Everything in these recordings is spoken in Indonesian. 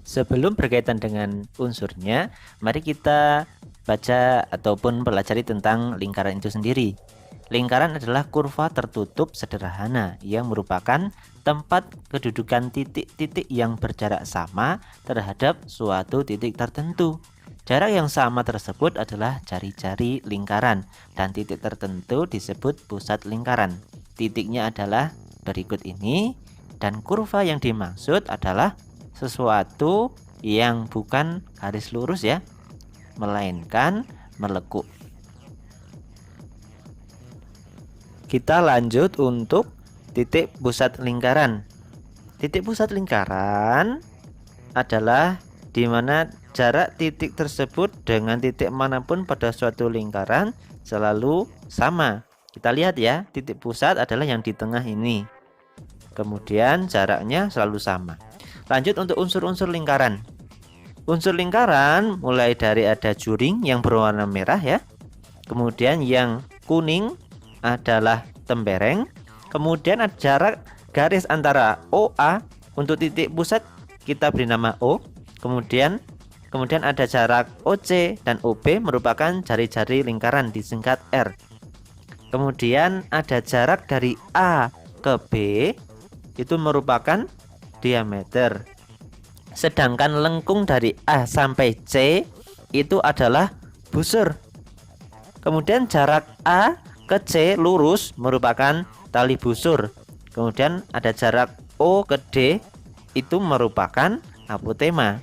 Sebelum berkaitan dengan unsurnya, mari kita baca ataupun pelajari tentang lingkaran itu sendiri. Lingkaran adalah kurva tertutup sederhana yang merupakan tempat kedudukan titik-titik yang berjarak sama terhadap suatu titik tertentu. Jarak yang sama tersebut adalah jari-jari lingkaran dan titik tertentu disebut pusat lingkaran. Titiknya adalah berikut ini dan kurva yang dimaksud adalah sesuatu yang bukan garis lurus ya, melainkan melekuk. Kita lanjut untuk titik pusat lingkaran. Titik pusat lingkaran adalah di mana jarak titik tersebut dengan titik manapun pada suatu lingkaran selalu sama. Kita lihat ya, titik pusat adalah yang di tengah ini. Kemudian jaraknya selalu sama. Lanjut untuk unsur-unsur lingkaran. Unsur lingkaran mulai dari ada juring yang berwarna merah ya. Kemudian yang kuning adalah tembereng. Kemudian ada jarak garis antara OA untuk titik pusat kita beri nama O. Kemudian ada jarak OC dan OB merupakan jari-jari lingkaran disingkat R. Kemudian ada jarak dari A ke B itu merupakan diameter. Sedangkan lengkung dari A sampai C itu adalah busur. Kemudian jarak A ke C lurus merupakan tali busur. Kemudian ada jarak O ke D itu merupakan apotema.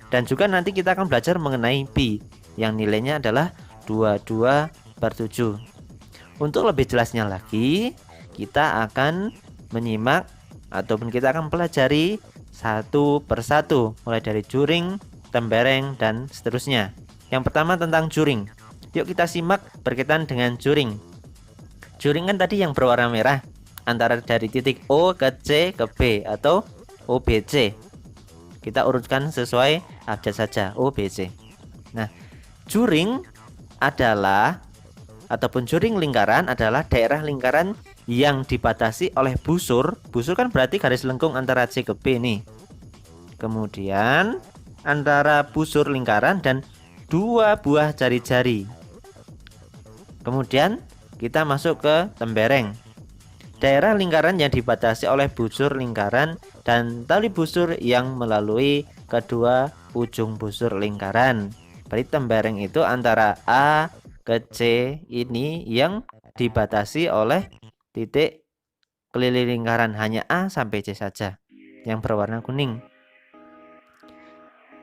Dan juga nanti kita akan belajar mengenai pi yang nilainya adalah 22/7. Untuk lebih jelasnya lagi, kita akan menyimak ataupun kita akan pelajari satu persatu mulai dari juring, tembereng dan seterusnya. Yang pertama tentang juring. Yuk kita simak berkaitan dengan juring. Juring kan tadi yang berwarna merah antara dari titik O ke C ke B atau OBC. Kita urutkan sesuai abjad saja OBC. Nah, juring adalah ataupun juring lingkaran adalah daerah lingkaran yang dibatasi oleh busur. Busur kan berarti garis lengkung antara C ke B nih. Kemudian antara busur lingkaran dan dua buah jari-jari. Kemudian kita masuk ke tembereng. Daerah lingkaran yang dibatasi oleh busur lingkaran dan tali busur yang melalui kedua ujung busur lingkaran. Berarti tembereng itu antara A ke C ini yang dibatasi oleh titik keliling lingkaran, hanya A sampai C saja yang berwarna kuning.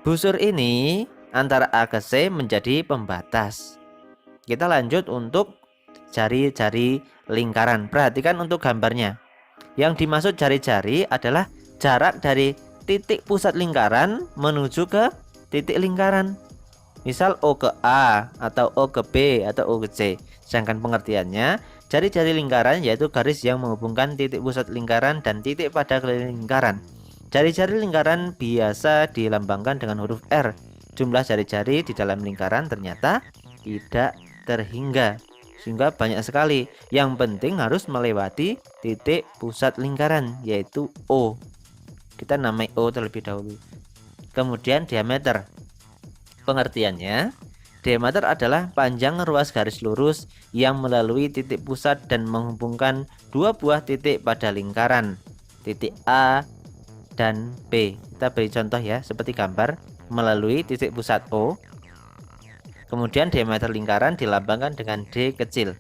Busur ini antara A ke C menjadi pembatas. Kita lanjut untuk jari-jari lingkaran. Perhatikan untuk gambarnya. Yang dimaksud jari-jari adalah jarak dari titik pusat lingkaran menuju ke titik lingkaran. Misal O ke A atau O ke B atau O ke C. Sedangkan pengertiannya, jari-jari lingkaran yaitu garis yang menghubungkan titik pusat lingkaran dan titik pada keliling lingkaran. Jari-jari lingkaran biasa dilambangkan dengan huruf R. Jumlah jari-jari di dalam lingkaran ternyata tidak terhingga, sehingga banyak sekali. Yang penting harus melewati titik pusat lingkaran yaitu O. Kita namai O terlebih dahulu. Kemudian diameter. Pengertiannya, diameter adalah panjang ruas garis lurus yang melalui titik pusat dan menghubungkan dua buah titik pada lingkaran, titik A dan B. Kita beri contoh ya, seperti gambar melalui titik pusat O. Kemudian diameter lingkaran dilambangkan dengan D kecil.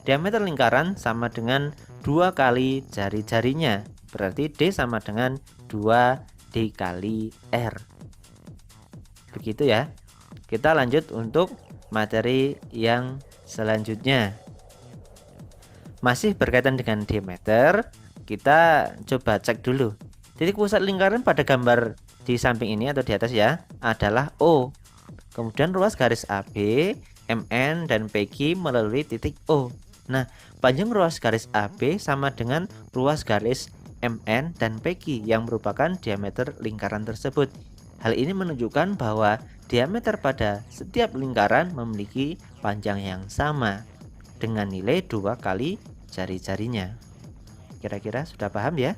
Diameter lingkaran sama dengan 2 kali jari-jarinya. Berarti D sama dengan 2D kali R. Begitu ya. Kita lanjut untuk materi yang selanjutnya. Masih berkaitan dengan diameter, kita coba cek dulu. Titik pusat lingkaran pada gambar di samping ini atau di atas ya adalah O. Kemudian ruas garis AB, MN, dan PQ melalui titik O. Nah, panjang ruas garis AB sama dengan ruas garis MN dan PQ yang merupakan diameter lingkaran tersebut. Hal ini menunjukkan bahwa diameter pada setiap lingkaran memiliki panjang yang sama dengan nilai 2 kali jari-jarinya. Kira-kira sudah paham ya?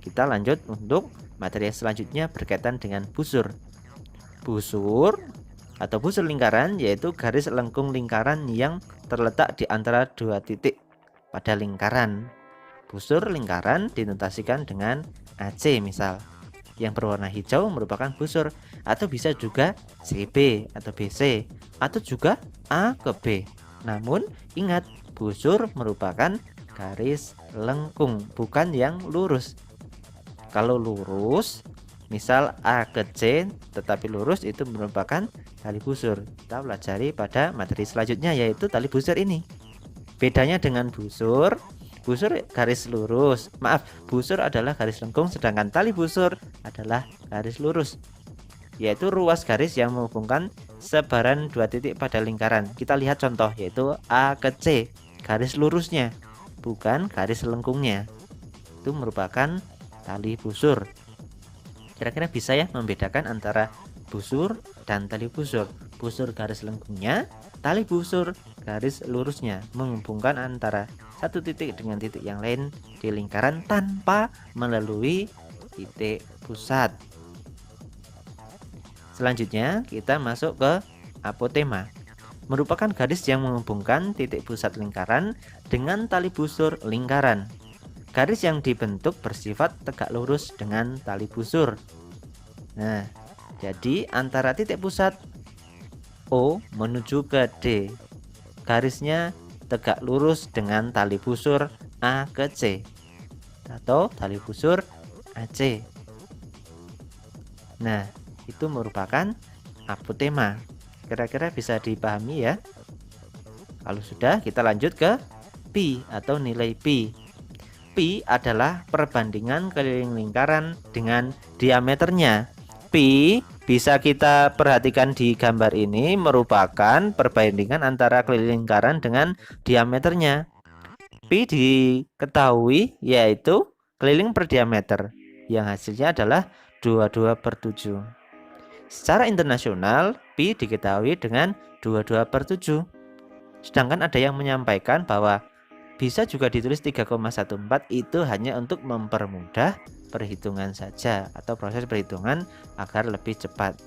Kita lanjut untuk Materi selanjutnya berkaitan dengan busur. Busur atau busur lingkaran yaitu garis lengkung lingkaran yang terletak di antara dua titik pada lingkaran. Busur lingkaran dinotasikan dengan AC misal. Yang berwarna hijau merupakan busur, atau bisa juga CB atau BC, atau juga A ke B. Namun ingat, busur merupakan garis lengkung, bukan yang lurus. Kalau lurus, misal A ke C tetapi lurus, itu merupakan tali busur. Kita pelajari pada materi selanjutnya, yaitu tali busur ini. Bedanya dengan busur garis lurus. Busur adalah garis lengkung, sedangkan tali busur adalah garis lurus, yaitu ruas garis yang menghubungkan sebaran dua titik pada lingkaran. Kita lihat contoh, yaitu A ke C, garis lurusnya, bukan garis lengkungnya. Itu merupakan tali busur. Kira-kira bisa ya membedakan antara busur dan tali busur. Busur garis lengkungnya, tali busur garis lurusnya, menghubungkan antara satu titik dengan titik yang lain di lingkaran tanpa melalui titik pusat. Selanjutnya kita masuk ke apotema. Merupakan garis yang menghubungkan titik pusat lingkaran dengan tali busur lingkaran. Garis yang dibentuk bersifat tegak lurus dengan tali busur. Nah, jadi antara titik pusat O menuju ke D, garisnya tegak lurus dengan tali busur A ke C atau tali busur AC. Nah, itu merupakan apotema. Kira-kira bisa dipahami ya. Kalau sudah, kita lanjut ke pi atau nilai pi. Pi adalah perbandingan keliling lingkaran dengan diameternya. Pi bisa kita perhatikan di gambar ini merupakan perbandingan antara keliling lingkaran dengan diameternya. Pi diketahui yaitu keliling per diameter, yang hasilnya adalah 22/7. Secara internasional, pi diketahui dengan 22/7. Sedangkan ada yang menyampaikan bahwa bisa juga ditulis 3,14, itu hanya untuk mempermudah perhitungan saja atau proses perhitungan agar lebih cepat.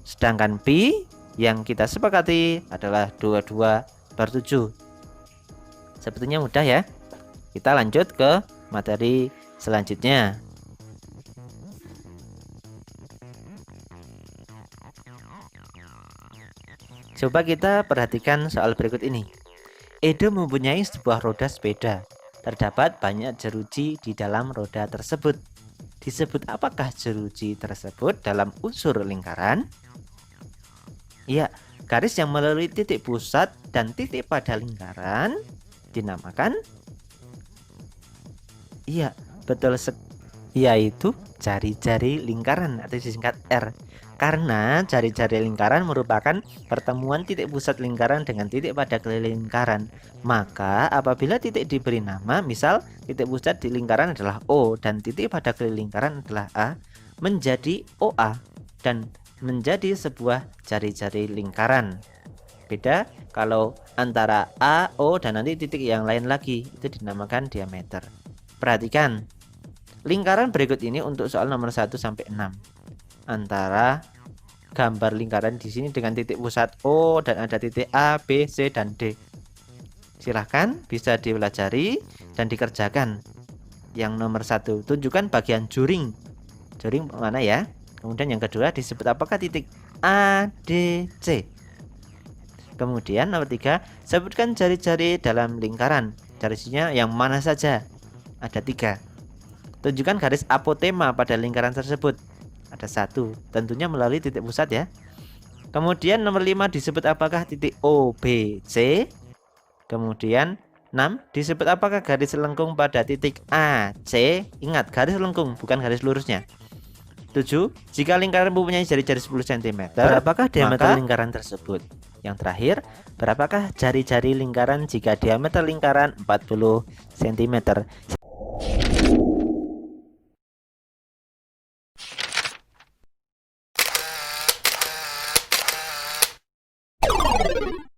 Sedangkan pi yang kita sepakati adalah 22/7. Sebetulnya mudah ya. Kita lanjut ke materi selanjutnya. Coba kita perhatikan soal berikut ini. Edo mempunyai sebuah roda sepeda. Terdapat banyak jeruji di dalam roda tersebut. Disebut apakah jeruji tersebut dalam unsur lingkaran? Ya, garis yang melalui titik pusat dan titik pada lingkaran dinamakan, iya, betul, yaitu jari-jari lingkaran atau disingkat R. Karena jari-jari lingkaran merupakan pertemuan titik pusat lingkaran dengan titik pada keliling lingkaran, maka apabila titik diberi nama, misal titik pusat di lingkaran adalah O dan titik pada keliling lingkaran adalah A, menjadi OA dan menjadi sebuah jari-jari lingkaran. Beda kalau antara A, O dan nanti titik yang lain lagi, itu dinamakan diameter. Perhatikan lingkaran berikut ini untuk soal nomor 1 sampai 6. Antara gambar lingkaran di sini dengan titik pusat O dan ada titik A, B, C dan D. Silahkan bisa dipelajari dan dikerjakan. Yang nomor 1, tunjukkan bagian juring. Juring mana ya? Kemudian yang kedua, disebut apakah titik A, D, C. Kemudian nomor 3, sebutkan jari-jari dalam lingkaran. Jari-jarinya yang mana saja? Ada 3. Tunjukkan garis apotema pada lingkaran tersebut. Ada 1, tentunya melalui titik pusat ya. Kemudian nomor 5, disebut apakah titik O, B, C. Kemudian 6, disebut apakah garis lengkung pada titik A, C. Ingat, garis lengkung bukan garis lurusnya. 7, jika lingkaran mempunyai jari-jari 10 cm, berapakah diameter lingkaran tersebut? Yang terakhir, berapakah jari-jari lingkaran jika diameter lingkaran 40 cm?